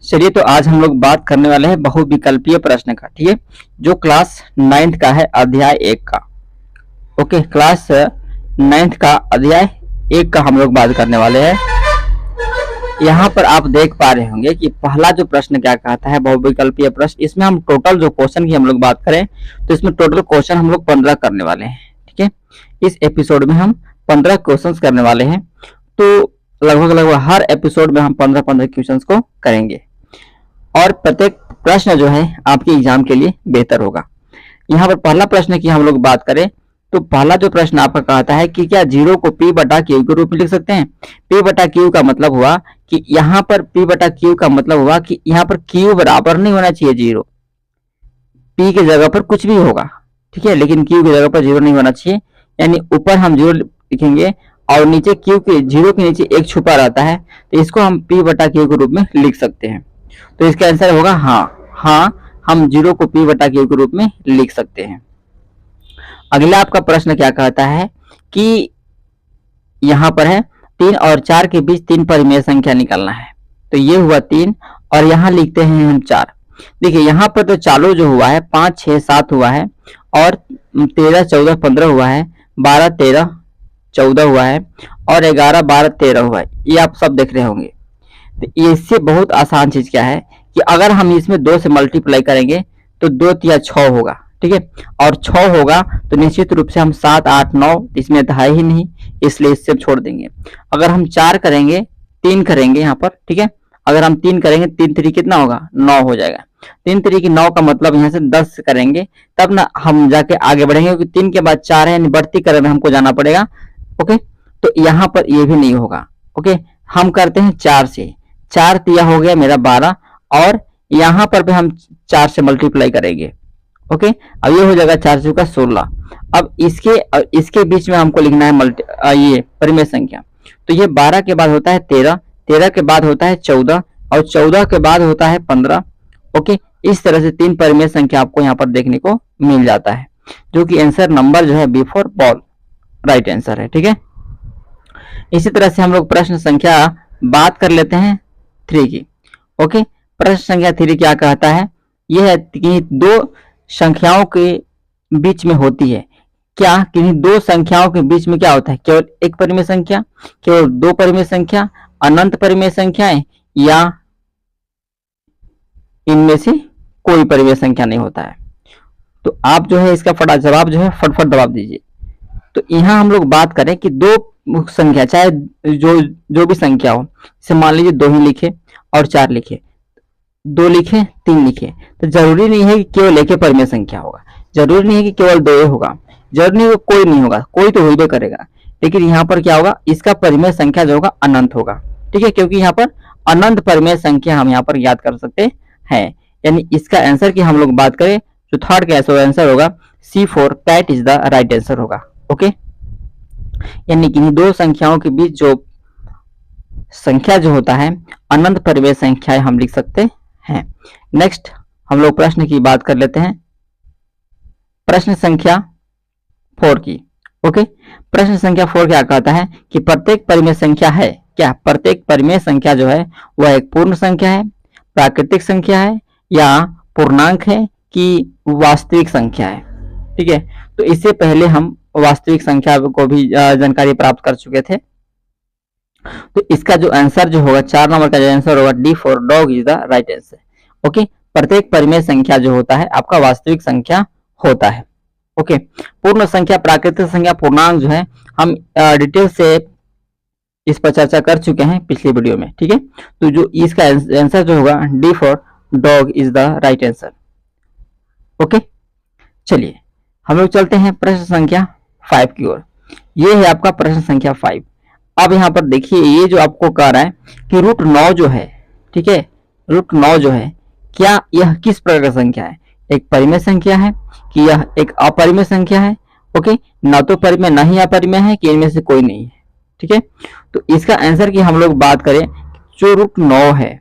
चलिए, तो आज हम लोग बात करने वाले हैं बहुविकल्पीय प्रश्न का। ठीक है, जो क्लास 9th का है, अध्याय 1 का। ओके, क्लास 9th का अध्याय 1 का हम लोग बात करने वाले हैं। यहाँ पर आप देख पा रहे होंगे कि पहला जो प्रश्न क्या कहता है, बहुविकल्पीय प्रश्न। इसमें हम टोटल जो क्वेश्चन की हम लोग बात करें तो इसमें टोटल क्वेश्चन हम लोग 15 करने वाले हैं। ठीक है, इस एपिसोड में हम 15 क्वेश्चन करने वाले हैं। तो लगभग हर एपिसोड में हम 15 क्वेश्चन को करेंगे और प्रत्येक प्रश्न जो है आपके एग्जाम के लिए बेहतर होगा। यहाँ पर पहला प्रश्न की हम लोग बात करें तो पहला जो प्रश्न आपका कहता है कि क्या जीरो को p बटा क्यू के रूप में लिख सकते हैं। p बटा क्यू का मतलब हुआ कि यहाँ पर p बटा क्यू का मतलब हुआ कि यहाँ पर q बराबर नहीं होना चाहिए जीरो। p की जगह पर कुछ भी होगा, ठीक है, लेकिन q की जगह पर जीरो नहीं होना चाहिए। यानी ऊपर हम जीरो लिखेंगे और नीचे q के जीरो के नीचे एक छुपा रहता है, तो इसको हम p बटा क्यू के रूप में लिख सकते हैं। तो इसका आंसर होगा हाँ, हम जीरो को p बटा क्यू के रूप में लिख सकते हैं। अगला आपका प्रश्न क्या कहता है कि यहाँ पर है 3 और 4 के बीच 3 परिमेय संख्या निकालना है। तो ये हुआ 3 और यहाँ लिखते हैं हम 4। देखिए यहाँ पर तो चालू जो हुआ है 5 6 7 हुआ है और 13 14 15 हुआ है, 12 13 14 हुआ है और 11 12 13 हुआ है। ये आप सब देख रहे होंगे। तो इससे बहुत आसान चीज क्या है कि अगर हम इसमें 2 से मल्टीप्लाई करेंगे तो 2 तिया 6 होगा, ठीक है, और 6 होगा तो निश्चित रूप से हम 7 8 9 इसमें तो है ही नहीं, इसलिए इससे छोड़ देंगे। अगर हम 4 करेंगे 3 करेंगे यहाँ पर, ठीक है, अगर हम 3 करेंगे 3 3 कितना होगा 9 हो जाएगा। 3 3 की 9 का मतलब यहाँ से 10 करेंगे तब ना हम जाके आगे बढ़ेंगे, क्योंकि 3 के बाद 4 है यानी बढ़ती क्रम में हमको जाना पड़ेगा। ओके, तो यहाँ पर ये भी नहीं होगा। ओके, हम करते हैं 4 से, 4 तिया हो गया मेरा 12 और यहाँ पर भी हम 4 से मल्टीप्लाई करेंगे। ओके, अब ये हो जाएगा 4 चौका 16। अब इसके बीच में हमको लिखना है ये परिमेय संख्या। तो ये 12 के बाद होता है 13, 13 के बाद होता है 14 और 14 के बाद होता है 15। ओके, इस तरह से 3 परिमेय संख्या आपको यहाँ पर देखने को मिल जाता है, जो कि आंसर नंबर जो है B for ball right answer है। ठीक है, इसी तरह से हम लोग प्रश्न संख्या बात कर लेते हैं 3 की। ओके, प्रश्न संख्या 3 क्या कहता है, यह है कि 2 संख्याओं के बीच में होती है। क्या किन्हीं 2 संख्याओं के बीच में क्या होता है, केवल एक परिमेय संख्या, केवल 2 परिमेय संख्या, अनंत परिमेय संख्याएं, या इनमें से कोई परिमेय संख्या नहीं होता है। तो आप जो है इसका फटा जवाब जो है फटफट जवाब दीजिए। तो यहाँ हम लोग बात करें कि 2 संख्या, चाहे जो भी संख्या हो, जैसे मान लीजिए 2 ही लिखे और 4 लिखे, 2 लिखे 3 लिखे, तो जरूरी नहीं है कि केवल एक परिमेय संख्या होगा, जरूरी नहीं है कि केवल 2 होगा, जरूरी नहीं है कोई नहीं होगा, कोई तो होगा करेगा। लेकिन यहाँ पर क्या होगा, इसका परिमेय संख्या जो होगा अनंत होगा। ठीक है, क्योंकि यहाँ पर अनंत परिमेय संख्या हम यहाँ पर याद कर सकते हैं। यानी इसका आंसर की हम लोग बात करें जो थर्ड का आंसर होगा C4 that is the right answer होगा। ओके, यानी कि 2 संख्याओं के बीच जो संख्या जो होता है अनंत परिमेय संख्याएं हम लिख सकते हैं। नेक्स्ट हम लोग प्रश्न की बात कर लेते हैं, प्रश्न संख्या 4 की। ओके, प्रश्न संख्या 4 क्या कहता है कि प्रत्येक परिमेय संख्या है, क्या प्रत्येक परिमेय संख्या जो है वह एक पूर्ण संख्या है, प्राकृतिक संख्या है, या पूर्णांक है, कि वास्तविक संख्या है। ठीक है, तो इससे पहले हम वास्तविक संख्या को भी जानकारी प्राप्त कर चुके थे। तो इसका जो आंसर जो होगा 4 नंबर का जो आंसर होगा D for dog is the right answer. Okay, प्रत्येक परिमेय संख्या जो होता है आपका वास्तविक संख्या होता है। ओके, पूर्ण संख्या, प्राकृतिक संख्या, पूर्णांक जो है हम डिटेल से इस पर चर्चा कर चुके हैं पिछली वीडियो में। ठीक है, तो जो इसका आंसर जो होगा D for dog is the right answer. Okay, चलिए हम लोग चलते हैं प्रश्न संख्या 5 की ओर। ये है आपका प्रश्न संख्या 5। अब यहाँ पर देखिए, ये जो आपको कह रहा है कि रूट 9 जो है, ठीक है, रूट 9 जो है, क्या यह किस प्रकार की संख्या है, एक परिमेय संख्या है कि यह एक अपरिमेय संख्या है। ओके, ना तो परिमेय ना ही अपरिमेय है, कि इनमें से कोई नहीं है। ठीक है, तो इसका आंसर की हम लोग बात करें, जो रूट 9 है,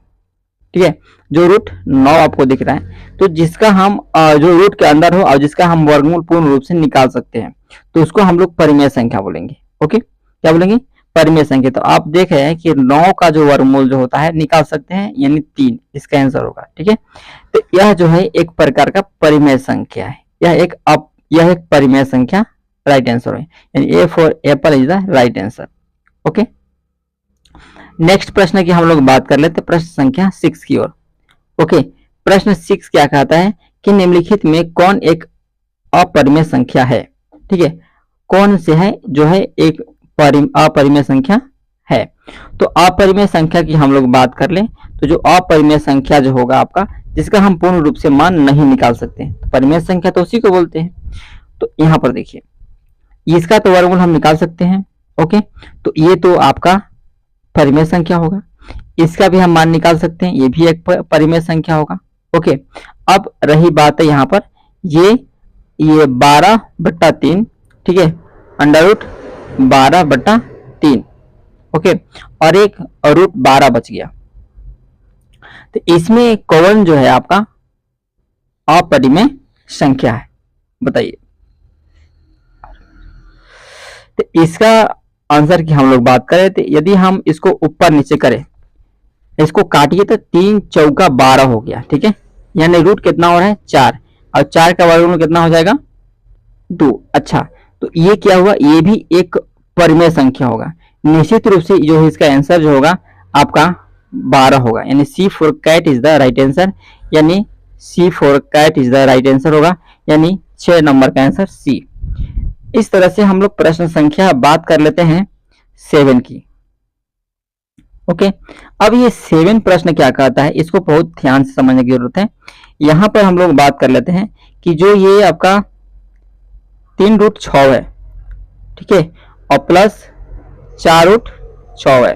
ठीक है, जो रूट 9 आपको दिख रहा है, तो जिसका हम जो रूट के अंदर हो और जिसका हम वर्गमूल पूर्ण रूप से निकाल सकते हैं, तो उसको हम लोग परिमेय संख्या बोलेंगे। ओके, क्या बोलेंगे, परिमेय संख्या। तो आप देख रहे हैं कि 9 का जो वर्गमूल जो होता है निकाल सकते हैं, यानी 3 इसका आंसर होगा। ठीक है, तो यह जो है एक प्रकार का परिमेय संख्या है, यह एक परिमेय संख्या राइट आंसर है, यानी A for Apple is the right answer. Okay, next प्रश्न की हम लोग बात कर लेते हैं, प्रश्न संख्या 6 की ओर। ओके, प्रश्न 6 क्या कहता है कि निम्नलिखित में कौन एक अपरिमेय संख्या है। ठीक है, कौन से है जो है एक अपरिमेय संख्या है। तो अपरिमेय संख्या की हम लोग बात कर लें तो जो अपरिमेय संख्या जो होगा आपका, जिसका हम पूर्ण रूप से मान नहीं निकाल सकते, तो परिमेय संख्या तो उसी को बोलते हैं। तो यहाँ पर देखिए, इसका तो वर्गमूल हम निकाल सकते हैं। ओके, तो ये तो आपका परिमेय संख्या होगा, इसका भी हम मान निकाल सकते हैं, ये भी एक परिमेय संख्या होगा। ओके, अब रही बात है यहाँ पर ये 12/3, ठीक है, √12/3। ओके, और एक √12 बच गया, तो इसमें कौन जो है आपका अपरिमेय संख्या है, बताइए। तो इसका आंसर की हम लोग बात करें तो यदि हम इसको ऊपर नीचे करें, इसको काटिए तो 3 चौका 12 हो गया। ठीक है, यानी रूट कितना हो रहा है 4, और 4 का वर्गमूल कितना हो जाएगा 2। अच्छा, तो ये क्या हुआ, ये भी एक परिमेय संख्या होगा। निश्चित रूप से जो इसका आंसर जो होगा आपका 12 होगा, यानी C for cat is the right answer, यानी C for cat is the right answer होगा, यानी 6 नंबर का आंसर सी। इस तरह से हम लोग प्रश्न संख्या बात कर लेते हैं 7 की। ओके, अब ये 7 प्रश्न क्या कहता है, इसको बहुत ध्यान से समझने की जरूरत है। यहां पर हम लोग बात कर लेते हैं कि जो ये आपका 3√6 है, ठीक है, और प्लस 4√6 है।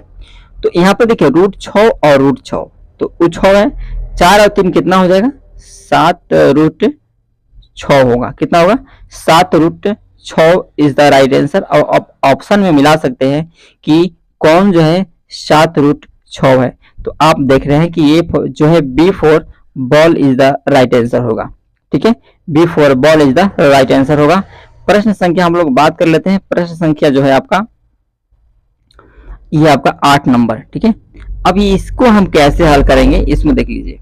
तो यहाँ पर देखिए √6 और √6, तो 6 है, 4 और 3 कितना हो जाएगा 7√6 होगा। कितना होगा 7√6 इज द राइट आंसर। और ऑप्शन में मिला सकते हैं कि कौन जो है 7√6 है। तो आप देख रहे हैं कि ये जो है B for ball is the right answer होगा। ठीक है, B for ball is the right answer होगा। प्रश्न संख्या हम लोग बात कर लेते हैं, प्रश्न संख्या जो है आपका ये आपका 8 नंबर। ठीक है, अब इसको हम कैसे हल करेंगे, इसमें देख लीजिए,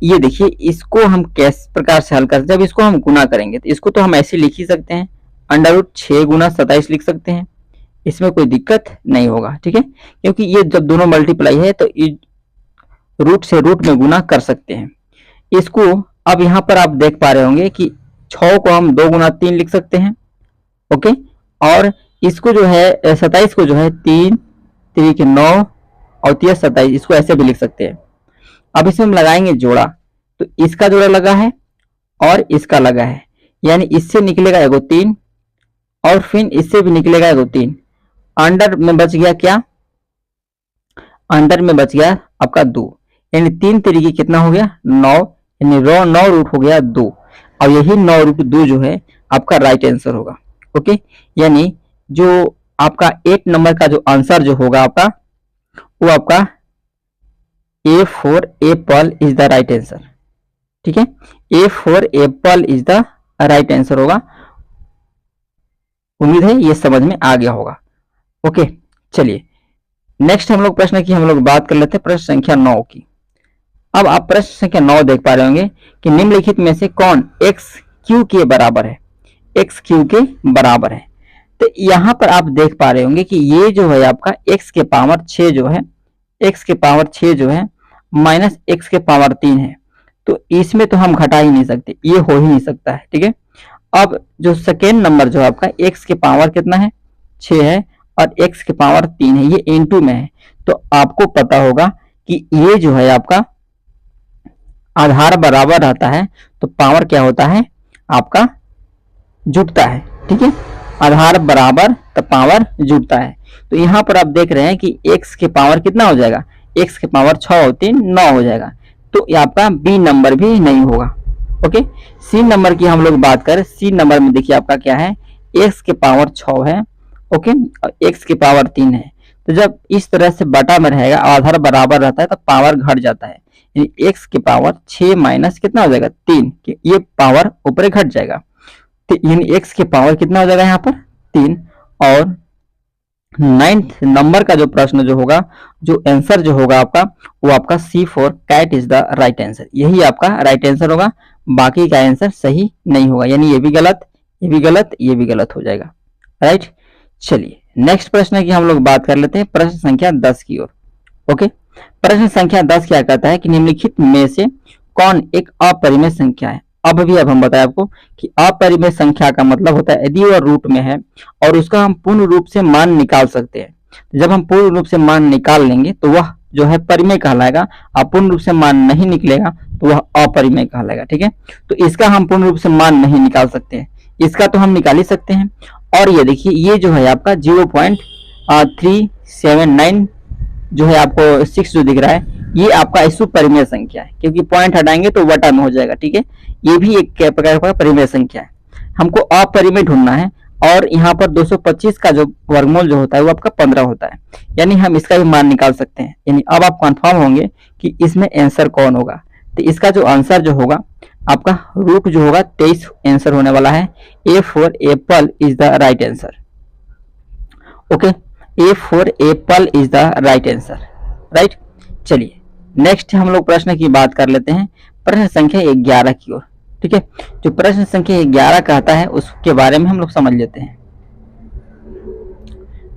ये देखिए इसको हम किस प्रकार से हल करते हैं। जब इसको हम गुना करेंगे तो इसको तो हम ऐसे लिख ही सकते हैं, √6 गुना 27 लिख सकते हैं, इसमें कोई दिक्कत नहीं होगा। ठीक है, क्योंकि ये जब दोनों मल्टीप्लाई है तो रूट से रूट में गुना कर सकते हैं इसको। अब यहाँ पर आप देख पा रहे होंगे कि 6 को हम 2 गुना 3 लिख सकते हैं। ओके, और इसको जो है 27 को जो है 3 3 के 9 और 3 27, इसको ऐसे भी लिख सकते हैं। अब इसमें हम लगाएंगे जोड़ा, तो इसका जोड़ा लगा है और इसका लगा है, यानी इससे निकलेगा एगो 3 और फिर इससे भी निकलेगा एगो 3। अंडर में बच गया क्या, अंडर में बच गया आपका 2, यानी 3 तरीके कितना हो गया 9, यानी 9 रूट हो गया 2, और यही 9√2 जो है आपका राइट आंसर होगा। ओके, यानी जो आपका 8 नंबर का जो आंसर जो होगा आपका वो आपका A for Apple is the right answer. ठीक है, A for Apple is the right answer होगा। उम्मीद है ये समझ में आ गया होगा। ओके, चलिए नेक्स्ट हम लोग प्रश्न की हम लोग बात कर लेते हैं, प्रश्न संख्या 9 की। अब आप प्रश्न संख्या 9 देख पा रहे होंगे कि निम्नलिखित में से कौन x क्यू के बराबर है, x क्यू के बराबर है। तो यहां पर आप देख पा रहे होंगे कि ये जो है आपका x के पावर 6 जो है, x के पावर 6 जो है माइनस x के पावर 3 है, तो इसमें तो हम घटा ही नहीं सकते, ये हो ही नहीं सकता है। ठीक है, अब जो सेकेंड नंबर जो आपका x के पावर कितना है 6 है और x के पावर 3 है, ये इनटू में है, तो आपको पता होगा कि ये जो है आपका आधार बराबर रहता है तो पावर क्या होता है आपका जुटता है। ठीक है, आधार बराबर तो पावर जुटता है। तो यहाँ पर आप देख रहे हैं कि x के पावर कितना हो जाएगा, x के पावर 6 और 3 9 हो जाएगा, तो ये आपका बी नंबर भी नहीं होगा। ओके, सी नंबर की हम लोग बात करें, सी नंबर में देखिए आपका क्या है x के पावर 6 है, ओके, और x के पावर 3 है। तो जब इस तरह से बटा में रहेगा, आधार बराबर रहता है तो पावर घट जाता है, यानी x के पावर 6 माइनस कितना हो जाएगा 3, ये पावर ऊपर घट जाएगा, तो यानी x के पावर कितना हो जाएगा यहाँ पर 3, और नाइन्थ नंबर का जो प्रश्न जो होगा, जो आंसर जो होगा आपका, वो आपका C for cat is the right answer, यही आपका राइट आंसर होगा। बाकी का आंसर सही नहीं होगा, यानी ये भी गलत, ये भी गलत, ये भी गलत हो जाएगा। राइट, चलिए नेक्स्ट प्रश्न की हम लोग बात कर लेते हैं, प्रश्न संख्या 10 की ओर। ओके, प्रश्न संख्या 10 क्या कहता है कि निम्नलिखित में से कौन एक अपरिमेय संख्या है। अब हम बताए आपको कि अपरिमेय संख्या का मतलब होता है यदि वह रूट में है और उसका हम पूर्ण रूप से मान निकाल सकते हैं। जब हम पूर्ण रूप से मान निकाल लेंगे तो वह जो है परिमेय कहलाएगा, और पूर्ण रूप से मान नहीं निकलेगा तो वह अपरिमेय कहलाएगा। ठीक है, तो इसका हम पूर्ण रूप से मान नहीं निकाल सकते हैं, इसका तो हम निकाल ही सकते हैं। और ये देखिए, ये जो है आपका 0.379 जो है आपको 6 जो दिख रहा है, ये आपका सुपरिमेय संख्या है, क्योंकि पॉइंट हटाएंगे तो वटा में हो जाएगा। ठीक है, ये भी एक प्रकार का परिमेय संख्या है। हमको अपरिमेय ढूंढना है, और यहाँ पर 225 का जो वर्गमूल जो होता है वो आपका 15 होता है, यानी हम इसका भी मान निकाल सकते हैं। यानी अब आप कंफर्म होंगे कि इसमें आंसर कौन होगा। तो इसका जो आंसर जो होगा आपका रूट जो होगा 23 आंसर होने वाला है। A for Apple is the right answer. Okay, A for Apple is the right answer. Right, चलिए नेक्स्ट हम लोग प्रश्न की बात कर लेते हैं, प्रश्न संख्या 11 की ओर। ठीक है, जो प्रश्न संख्या 11 कहता है उसके बारे में हम लोग समझ लेते हैं।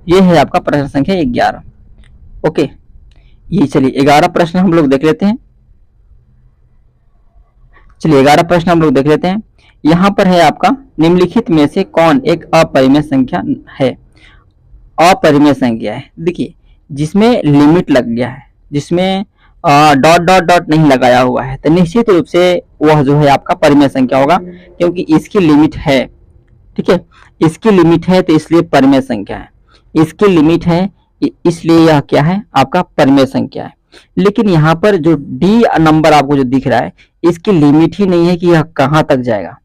ये है आपका प्रश्न संख्या 11। ओके, ये चलिए 11 प्रश्न हम लोग देख लेते हैं। चलिए 11 प्रश्न हम लोग देख लेते हैं। यहां पर है आपका निम्नलिखित में से कौन एक अपरिमेय संख्या है। अपरिमेय संख्या है, देखिए जिसमें लिमिट लग गया है, जिसमें डॉट डॉट डॉट नहीं लगाया हुआ है, तो निश्चित रूप से वह जो है आपका परिमेय संख्या होगा, क्योंकि इसकी लिमिट है। ठीक है, इसकी लिमिट है तो इसलिए परिमेय संख्या है, इसकी लिमिट है इसलिए यह क्या है आपका परिमेय संख्या है। लेकिन यहाँ पर जो डी नंबर आपको जो दिख रहा है, इसकी लिमिट ही नहीं है कि यह कहाँ तक जाएगा,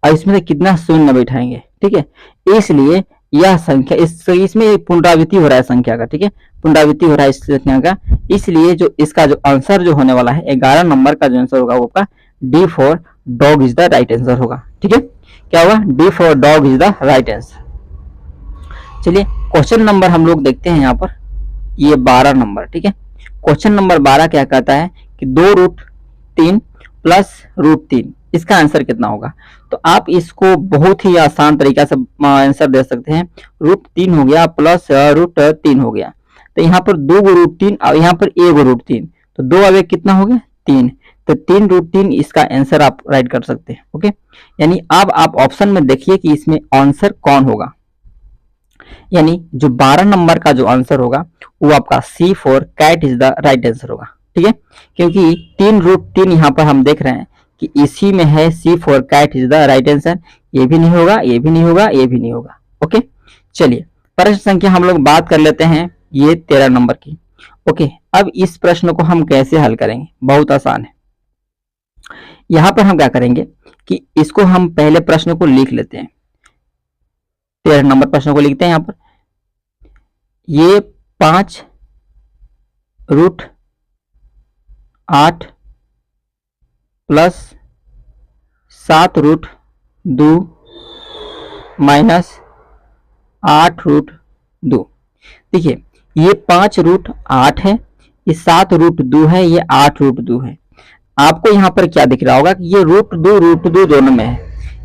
और इसमें से कितना शून्य बैठाएंगे। ठीक है, इसलिए यह संख्या इसमें पुनरावृत्ति हो रहा है संख्या का। ठीक है, पुनरावृत्ति हो रहा है इस संख्या का, इसलिए जो इसका जो आंसर जो होने वाला है 11 नंबर का जो आंसर होगा वो आपका D for dog is the right answer होगा। ठीक है, क्या होगा, D for dog is the right answer. चलिए क्वेश्चन नंबर हम लोग देखते हैं यहाँ पर, ये 12 नंबर। ठीक है, क्वेश्चन नंबर 12 क्या कहता है कि 2√3 प्लस √3, इसका आंसर कितना होगा। तो आप इसको बहुत ही आसान तरीका से आंसर दे सकते हैं। √3 हो गया प्लस √3 हो गया, तो यहाँ पर 2√3 और यहाँ पर 1√3, तो 2 अब कितना हो गया 3, तो 3√3 इसका आंसर आप राइट कर सकते हैं। ओके, यानी अब आप ऑप्शन में देखिए कि इसमें आंसर कौन होगा, यानी जो 12 नंबर का जो आंसर होगा वो आपका C for cat is the right answer होगा। ठीक है, क्योंकि 3√3 यहाँ पर हम देख रहे हैं कि इसी में है C for cat is the right answer. ये भी नहीं होगा, ये भी नहीं होगा, ये भी नहीं होगा। ओके, चलिए प्रश्न संख्या हम लोग बात कर लेते हैं, ये 13 नंबर की। ओके, अब इस प्रश्न को हम कैसे हल करेंगे, बहुत आसान है। यहां पर हम क्या करेंगे कि इसको हम पहले प्रश्न को लिख लेते हैं, 13 नंबर प्रश्न को लिखते हैं। यहां पर ये 5√8 प्लस 7√2 माइनस 8√2। देखिए ये 5√8 है, ये 7√2 है, ये 8√2 है। आपको यहाँ पर क्या दिख रहा होगा कि ये √2 दोनों में है,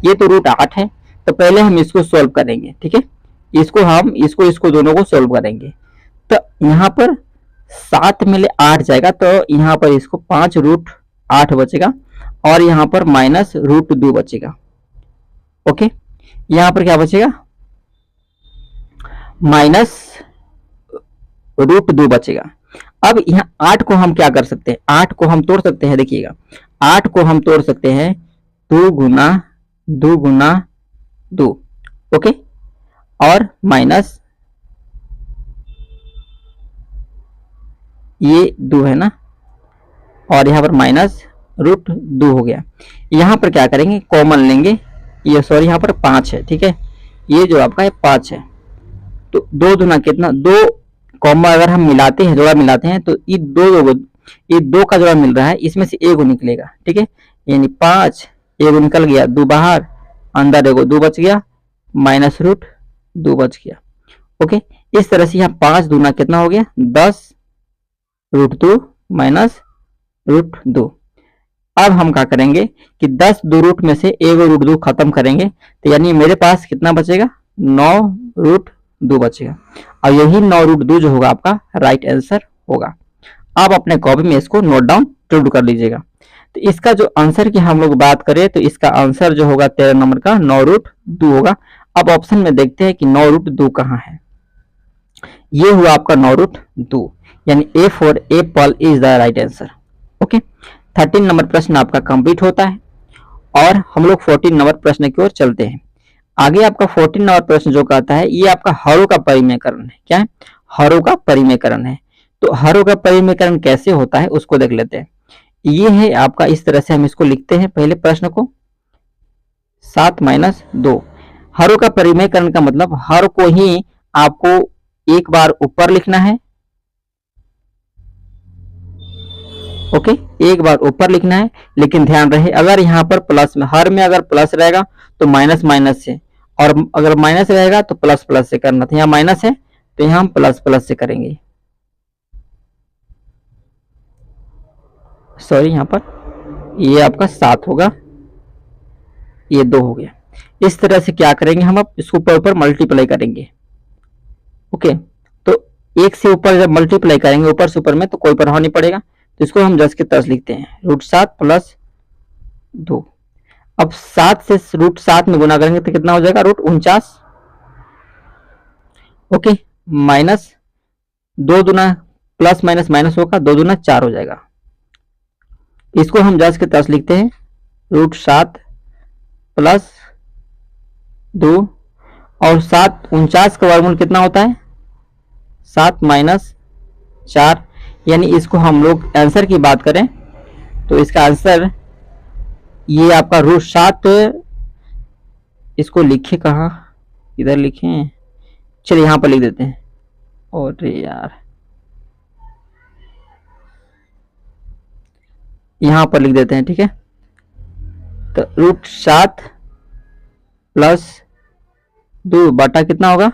ये तो √8 है, तो पहले हम इसको सोल्व करेंगे। ठीक है, इसको दोनों को सोल्व करेंगे, तो यहाँ पर 7 में 8 जाएगा, तो यहाँ पर इसको 5√8 बचेगा, और यहाँ पर माइनस √2 बचेगा। ओके, यहाँ पर क्या बचेगा, माइनस √2 बचेगा। अब यहाँ 8 को हम क्या कर सकते हैं, 8 को हम तोड़ सकते हैं। देखिएगा 8 को हम तोड़ सकते हैं 2 गुना 2 गुना 2। ओके, और माइनस ये 2 है ना, और यहाँ पर माइनस √2 हो गया। यहाँ पर क्या करेंगे, कॉमन लेंगे, ये सॉरी यहाँ पर 5 है। ठीक है, ये जो आपका है 5 है, तो 2 दूना कितना, 2 कॉमा अगर हम मिलाते हैं, जोड़ा मिलाते हैं, तो ये 2 का जोड़ा मिल रहा है, इसमें से एगो निकलेगा। ठीक है, यानी 5 एगो निकल गया, 2 बाहर, अंदर एगो 2 बच गया, माइनस √2 बच गया। ओके, इस तरह से यहाँ 5 दूना कितना हो गया 10√2 माइनस √2। अब हम क्या करेंगे कि 10 दो रूट में से एक √2 खत्म करेंगे, तो यानी मेरे पास कितना बचेगा 9√2 बचेगा, और यही 9√2 जो होगा आपका राइट आंसर होगा। आप अपने कॉपी में इसको नोट डाउन जरूर कर लीजिएगा। तो इसका जो आंसर की हम लोग बात करें तो इसका आंसर जो होगा 13 नंबर का 9√2 होगा। अब ऑप्शन में देखते हैं कि 9√2 कहाँ है। ये हुआ आपका 9√2, यानी A for Apple is the right answer. Okay, 13 number प्रश्न आपका कंप्लीट होता है और हम लोग 14 नंबर प्रश्न की ओर चलते हैं। आगे आपका 14 नंबर प्रश्न जो कहता है ये आपका हरों का परिमेयकरण है। क्या है? हरों का परिमेयकरण है। तो हरों का परिमेयकरण कैसे होता है उसको देख लेते हैं। ये है आपका, इस तरह से हम इसको लिखते हैं पहले प्रश्न को 7 - 2। हरों का परिमेयकरण का मतलब हर को ही आपको एक बार ऊपर लिखना है। ओके, एक बार ऊपर लिखना है, लेकिन ध्यान रहे अगर यहाँ पर प्लस में, हर में अगर प्लस रहेगा तो माइनस माइनस से, और अगर माइनस रहेगा तो प्लस प्लस से करना था। यहाँ माइनस है तो यहाँ हम प्लस प्लस से करेंगे। सॉरी, यहाँ पर ये आपका 7 होगा, ये 2 हो गया। इस तरह से क्या करेंगे हम, अब इसको ऊपर मल्टीप्लाई करेंगे। ओके, तो एक से ऊपर जब मल्टीप्लाई करेंगे ऊपर से ऊपर में तो कोई प्रभाव नहीं पड़ेगा, तो इसको हम 10 के 10 लिखते हैं, √7 + 2। अब 7 से √7 में गुना करेंगे तो कितना हो जाएगा √49। ओके, माइनस 2 दूना प्लस माइनस माइनस होगा, 2 दूना 4 हो जाएगा। इसको हम 10 के 10 लिखते हैं, √7 + 2, और 7 49 का वर्गमूल कितना होता है 7 - 4, यानी इसको हम लोग आंसर की बात करें तो इसका आंसर ये आपका √7, इसको लिखे कहाँ, इधर लिखें, चलिए यहाँ पर लिख देते हैं। और यार यहाँ पर लिख देते हैं, ठीक है। तो √7 + 2 बटा कितना होगा,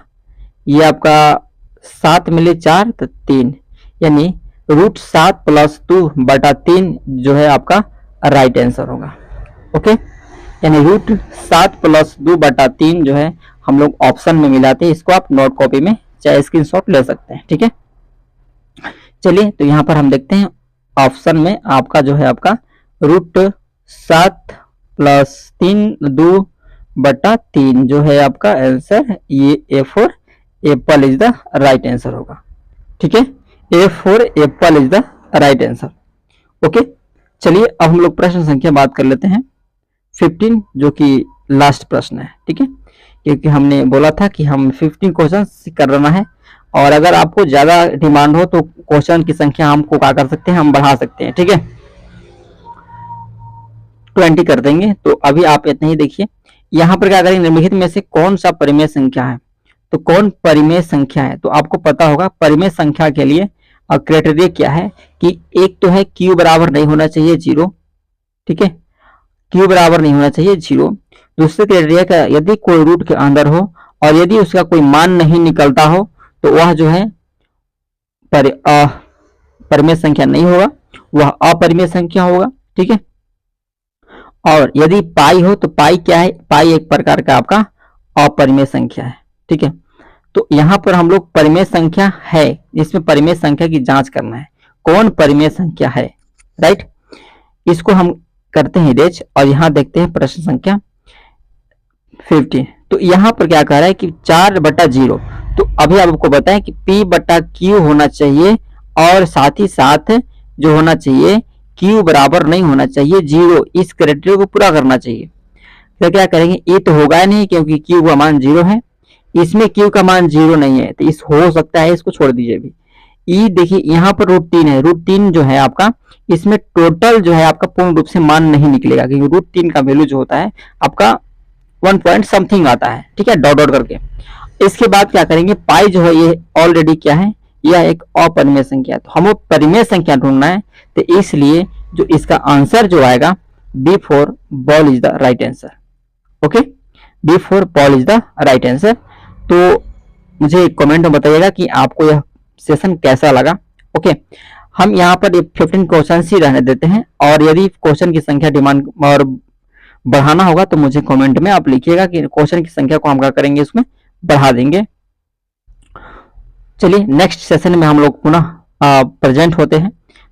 ये आपका 7 मिले 4 तो 3, यानी √7 + 2 बटा 3 जो है आपका राइट आंसर होगा। ओके, यानी √7 + 2 बटा 3 जो है हम लोग ऑप्शन में मिलाते हैं। इसको आप नोट कॉपी में चाहे स्क्रीनशॉट ले सकते हैं, ठीक है। चलिए, तो यहाँ पर हम देखते हैं ऑप्शन में आपका जो है आपका √7 + 3 2 बटा 3 जो है आपका आंसर, ये A for Apple is the right answer होगा, ठीक है। A for Apple is the right answer. Okay, चलिए अब हम लोग प्रश्न संख्या बात कर लेते हैं 15, जो कि लास्ट प्रश्न है, ठीक है, क्योंकि हमने बोला था कि हम 15 क्वेश्चन करना है, और अगर आपको ज्यादा डिमांड हो तो क्वेश्चन की संख्या हमको क्या कर सकते हैं, हम बढ़ा सकते हैं, ठीक है, 20 कर देंगे। तो अभी आप इतना ही देखिए, यहाँ पर क्या करेंगे, निम्नलिखित में से कौन सा परिमेय संख्या है। तो कौन परिमेय संख्या है, तो आपको पता होगा परिमेय संख्या के लिए क्राइटेरिया क्या है कि एक तो है q बराबर नहीं होना चाहिए 0, ठीक है, q बराबर नहीं होना चाहिए 0। दूसरे क्राइटेरिया का, यदि कोई रूट के अंदर हो और यदि उसका कोई मान नहीं निकलता हो तो वह जो है परिमेय संख्या नहीं होगा, वह अपरिमेय संख्या होगा, ठीक है। और यदि पाई हो तो पाई क्या है, पाई एक प्रकार का आपका अपरिमेय संख्या है, ठीक है। तो यहाँ पर हम लोग परिमेय संख्या है, इसमें परिमेय संख्या की जांच करना है, कौन परिमेय संख्या है, राइट। इसको हम करते हैं इरेज, और यहाँ देखते हैं प्रश्न संख्या 15। तो यहाँ पर क्या कह रहा है कि 4/0, तो अभी आपको बताएं कि P/Q होना चाहिए, और साथ ही साथ जो होना चाहिए Q बराबर नहीं होना चाहिए 0, इस क्राइटेरिया को पूरा करना चाहिए। तो क्या करेंगे, ये तो होगा नहीं क्योंकि Q का मान 0 है, इसमें Q का मान 0 नहीं है, तो इस हो सकता है, इसको छोड़ दीजिए अभी। ई देखिए यहाँ पर √3 है, √3 जो है आपका, इसमें टोटल जो है आपका पूर्ण रूप से मान नहीं निकलेगा, क्योंकि √3 का वैल्यू जो होता है आपका 1 पॉइंट समथिंग आता है, ठीक है, डॉट डॉट करके। इसके बाद क्या करेंगे, पाई जो है ये ऑलरेडी क्या है, यह एक अपरिमेय संख्या है, तो हमें परिमेय संख्या ढूंढना है, तो इसलिए जो इसका आंसर जो आएगा B for ball is the right answer. Okay, B for ball is the right answer. तो मुझे कमेंट में बताइएगा कि आपको यह सेशन कैसा लगा। ओके, हम यहाँ पर 15 क्वेश्चन ही रहने देते हैं, और यदि क्वेश्चन की संख्या डिमांड और बढ़ाना होगा तो मुझे कमेंट में आप लिखिएगा कि क्वेश्चन की संख्या को हम क्या करेंगे, इसमें बढ़ा देंगे। चलिए नेक्स्ट सेशन में हम लोग पुनः प्रेजेंट होते हैं।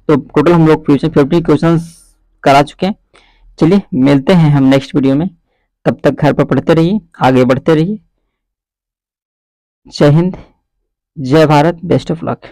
तो टोटल हम लोग 50 क्वेश्चन करा चुके हैं। चलिए मिलते हैं हम नेक्स्ट वीडियो में, तब तक घर पर पढ़ते रहिए, आगे बढ़ते रहिए। जय हिंद, जय भारत, बेस्ट ऑफ लक।